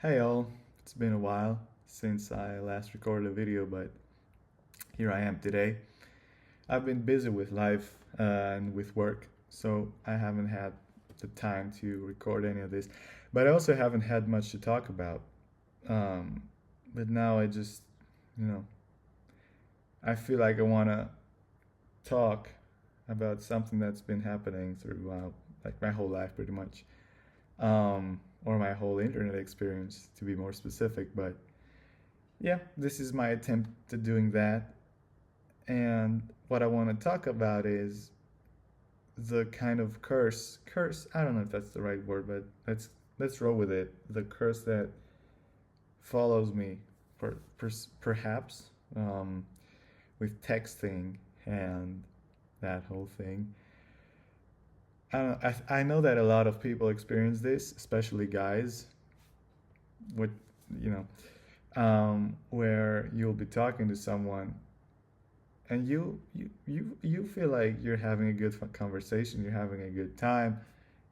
Hey all, it's been a while since I last recorded a video, but here I am today. I've been busy with life and with work, so I haven't had the time to record any of this. But I also haven't had much to talk about. Um, but now you know, I feel like I want to talk about something that's been happening throughout like my whole life pretty much. Or my whole internet experience to be more specific, but yeah, this is my attempt to doing that. And what I want to talk about is the kind of curse. I don't know if that's the right word, but let's roll with it. The curse that follows me, perhaps, with texting and that whole thing. I know that a lot of people experience this, especially guys. With you where you'll be talking to someone and you feel like you're having a good conversation, you're having a good time,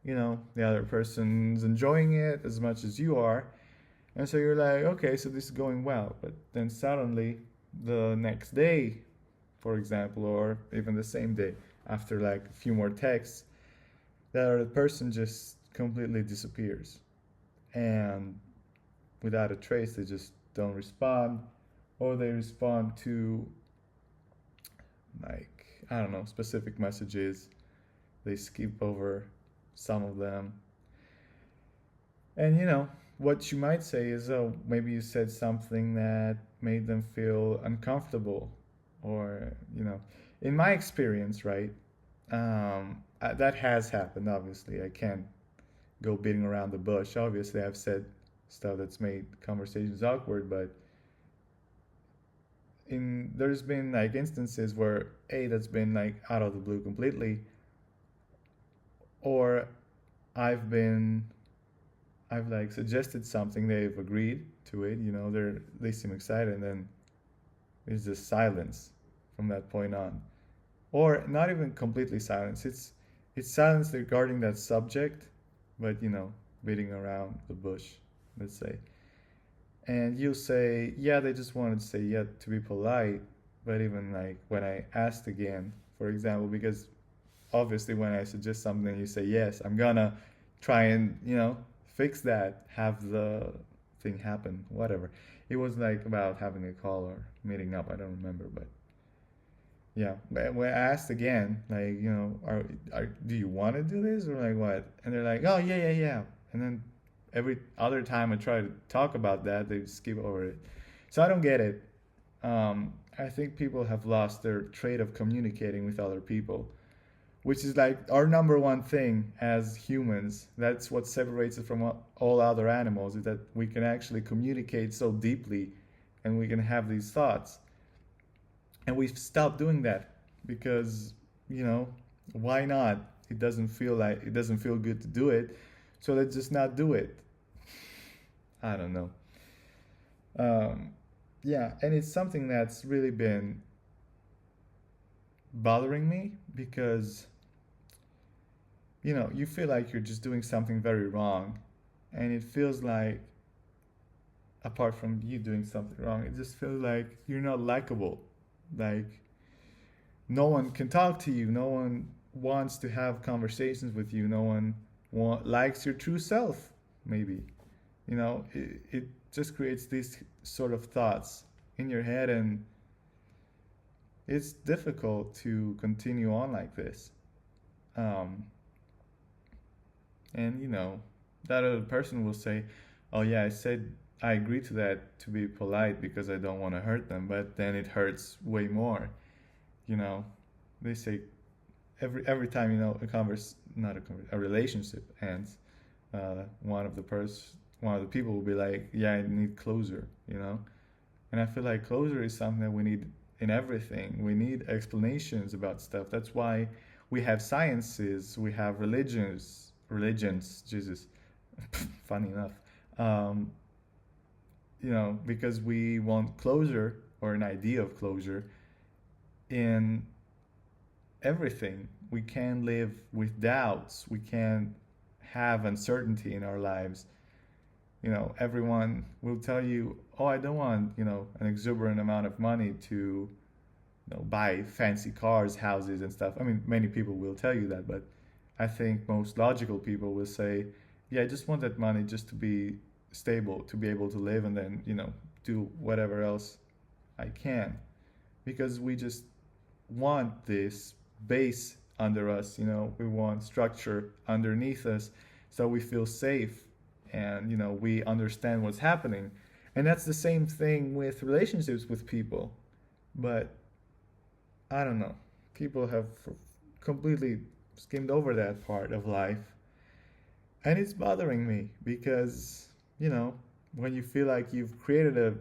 the other person's enjoying it as much as you are, and so you're like, okay, so this is going well. But then suddenly the next day, for example, or even the same day, after like a few more texts, that other person just completely disappears, and without a trace, they just don't respond, or they respond to, like, I don't know, specific messages. They skip over some of them. And what you might say is, oh, maybe you said something that made them feel uncomfortable. Or, in my experience, right? That has happened, obviously. I can't go beating around the bush. Obviously, I've said stuff that's made conversations awkward, but there's been like instances where that's been like out of the blue completely, or I've been I've like suggested something, they've agreed to it, they seem excited, and then it's just silence from that point on. Or not even completely silence. It's silence regarding that subject, but beating around the bush, let's say. And you say, yeah, they just wanted to say yeah to be polite. But even like when I asked again, for example, because obviously when I suggest something, you say yes, I'm gonna try and fix that, have the thing happen, whatever. It was like about having a call or meeting up. I don't remember, but yeah. But when I asked again, like, do you want to do this or like what? And they're like, oh yeah, yeah, yeah. And then every other time I try to talk about that, they skip over it. So I don't get it. I think people have lost their trait of communicating with other people, which is like our number one thing as humans. That's what separates us from all other animals, is that we can actually communicate so deeply and we can have these thoughts. And we've stopped doing that because, why not? It doesn't feel good to do it. So let's just not do it. I don't know. Yeah, and it's something that's really been bothering me because you feel like you're just doing something very wrong, and it feels like, apart from you doing something wrong, it just feels like you're not likable. Like, no one can talk to you, no one wants to have conversations with you, no one likes your true self, maybe. It just creates these sort of thoughts in your head, and it's difficult to continue on like this. um, and that other person will say, oh yeah, I said I agree to that to be polite because I don't want to hurt them, but then it hurts way more. you know they say every time a relationship ends, one of the people will be like, yeah, I need closure. And I feel like closure is something that we need in everything. We need explanations about stuff. That's why we have sciences, we have religions, Jesus. Funny enough. um, because we want closure, or an idea of closure, in everything. We can't live with doubts. We can't have uncertainty in our lives. Everyone will tell you, oh, I don't want, an exuberant amount of money to, buy fancy cars, houses, and stuff. I mean, many people will tell you that, but I think most logical people will say, yeah, I just want that money just to be stable, to be able to live, and then, do whatever else I can. Because we just want this base under us, we want structure underneath us so we feel safe and, we understand what's happening. And that's the same thing with relationships with people. But I don't know. People have completely skimmed over that part of life. And it's bothering me because, when you feel like you've created a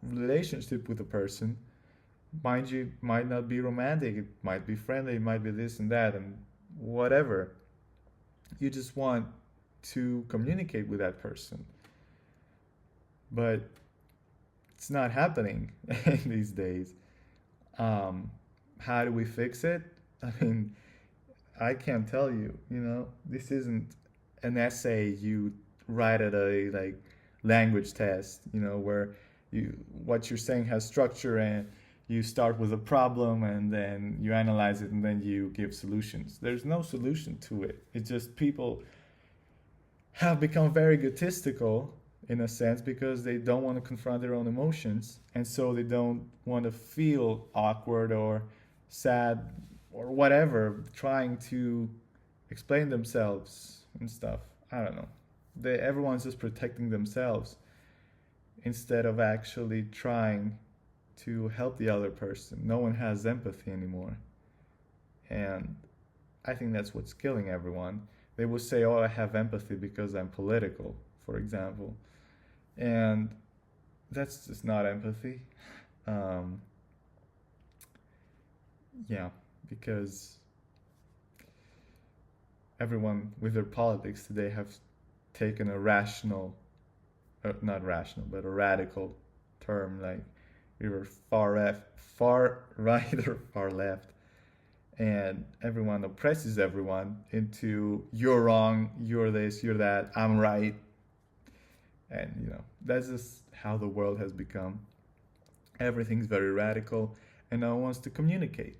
relationship with a person, mind you, it might not be romantic, it might be friendly, it might be this and that, and whatever. You just want to communicate with that person. But it's not happening these days. Um, how do we fix it? I mean, I can't tell you, this isn't an essay you write at a like language test, where what you're saying has structure and you start with a problem and then you analyze it and then you give solutions. There's no solution to it. It's just people have become very egotistical in a sense because they don't want to confront their own emotions, and so they don't want to feel awkward or sad or whatever trying to explain themselves and stuff. I don't know. Everyone's just protecting themselves instead of actually trying to help the other person. No one has empathy anymore. And I think that's what's killing everyone. They will say, oh, I have empathy because I'm political, for example. And that's just not empathy. Um, yeah, because everyone with their politics today have taken a rational, not rational, but a radical term like either far right or far left, and everyone oppresses everyone into you're wrong, you're this, you're that, I'm right, and that's just how the world has become. Everything's very radical, and no one wants to communicate.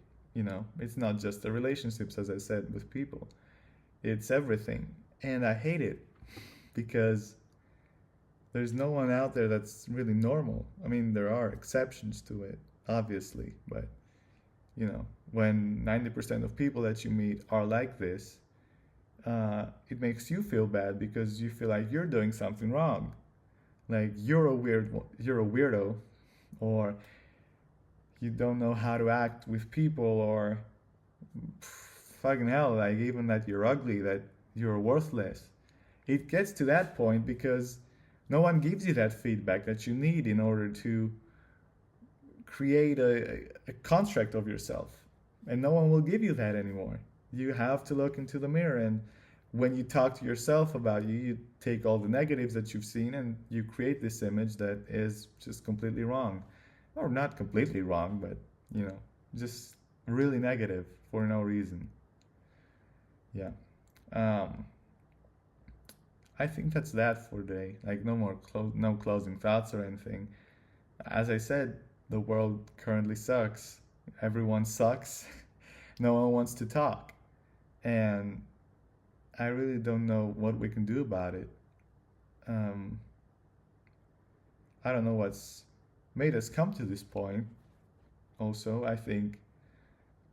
It's not just the relationships, as I said, with people. It's everything, and I hate it because there's no one out there that's really normal. I mean, there are exceptions to it, obviously, but when 90% of people that you meet are like this, it makes you feel bad because you feel like you're doing something wrong, like you're a weirdo, or you don't know how to act with people, or fucking hell, like even that you're ugly, that you're worthless. It gets to that point because no one gives you that feedback that you need in order to create a construct of yourself. And no one will give you that anymore. You have to look into the mirror, and when you talk to yourself about you take all the negatives that you've seen and you create this image that is just completely wrong. Or not completely wrong, but, just really negative for no reason. Yeah. Um, I think that's that for today. Like no more no closing thoughts or anything. As I said, the world currently sucks. Everyone sucks. No one wants to talk. And I really don't know what we can do about it. Um, I don't know what's made us come to this point. Also, I think,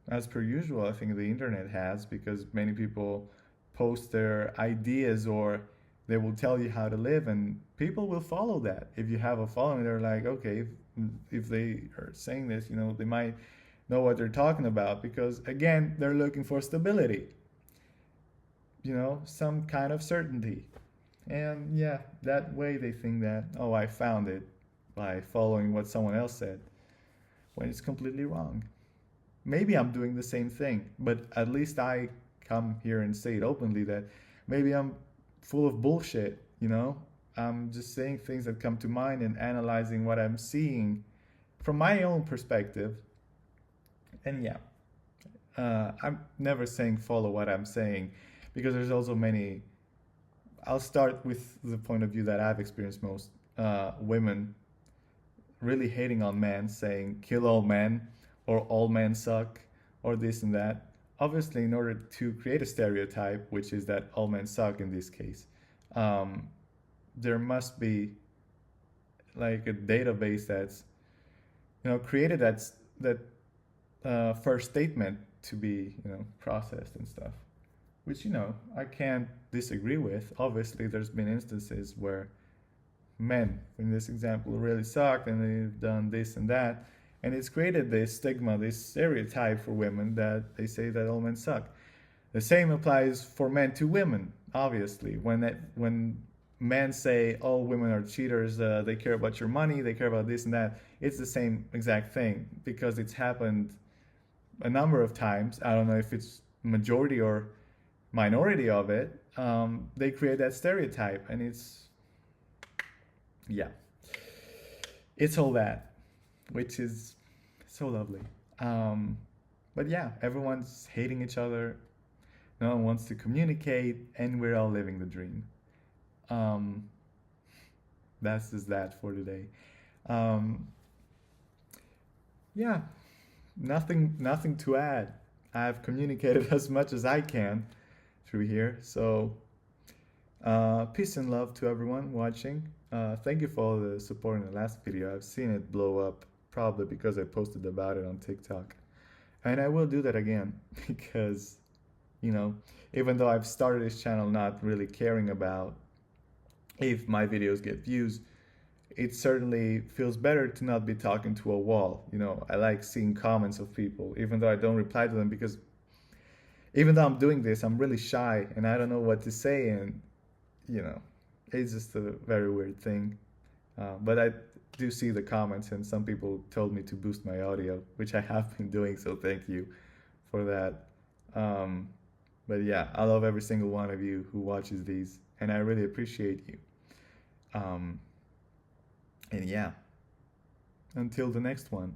as per usual, I think the internet has, because many people post their ideas or they will tell you how to live, and people will follow that. If you have a following, they're like, okay, if they are saying this, they might know what they're talking about, because again, they're looking for stability, some kind of certainty. And yeah, that way they think that, oh, I found it by following what someone else said, when it's completely wrong. Maybe I'm doing the same thing, but at least I come here and say it openly that maybe I'm full of bullshit. I'm just saying things that come to mind and analyzing what I'm seeing from my own perspective. And yeah, I'm never saying follow what I'm saying, because there's also many I'll start with the point of view that I've experienced most. Women really hating on men, saying kill all men, or all men suck, or this and that. Obviously, in order to create a stereotype, which is that all men suck in this case, um, there must be like a database that's created that first statement to be processed and stuff, which I can't disagree with. Obviously, there's been instances where men, in this example, really sucked and they've done this and that, and it's created this stigma, this stereotype for women that they say that all men suck. The same applies for men to women. Obviously, when men say all women are cheaters, they care about your money, they care about this and that, it's the same exact thing because it's happened a number of times. I don't know if it's majority or minority of it. They create that stereotype, and yeah, it's all that, which is so lovely. But yeah, everyone's hating each other. No one wants to communicate, and we're all living the dream. Um, that's just that for today. Um, yeah, nothing to add. I've communicated as much as I can through here. So peace and love to everyone watching. Thank you for all the support in the last video. I've seen it blow up, probably because I posted about it on TikTok. And I will do that again because, even though I've started this channel not really caring about if my videos get views, it certainly feels better to not be talking to a wall. I like seeing comments of people, even though I don't reply to them, because even though I'm doing this, I'm really shy and I don't know what to say, and it's just a very weird thing. But I do see the comments, and some people told me to boost my audio, which I have been doing, so thank you for that. But yeah, I love every single one of you who watches these, and I really appreciate you. And yeah, until the next one.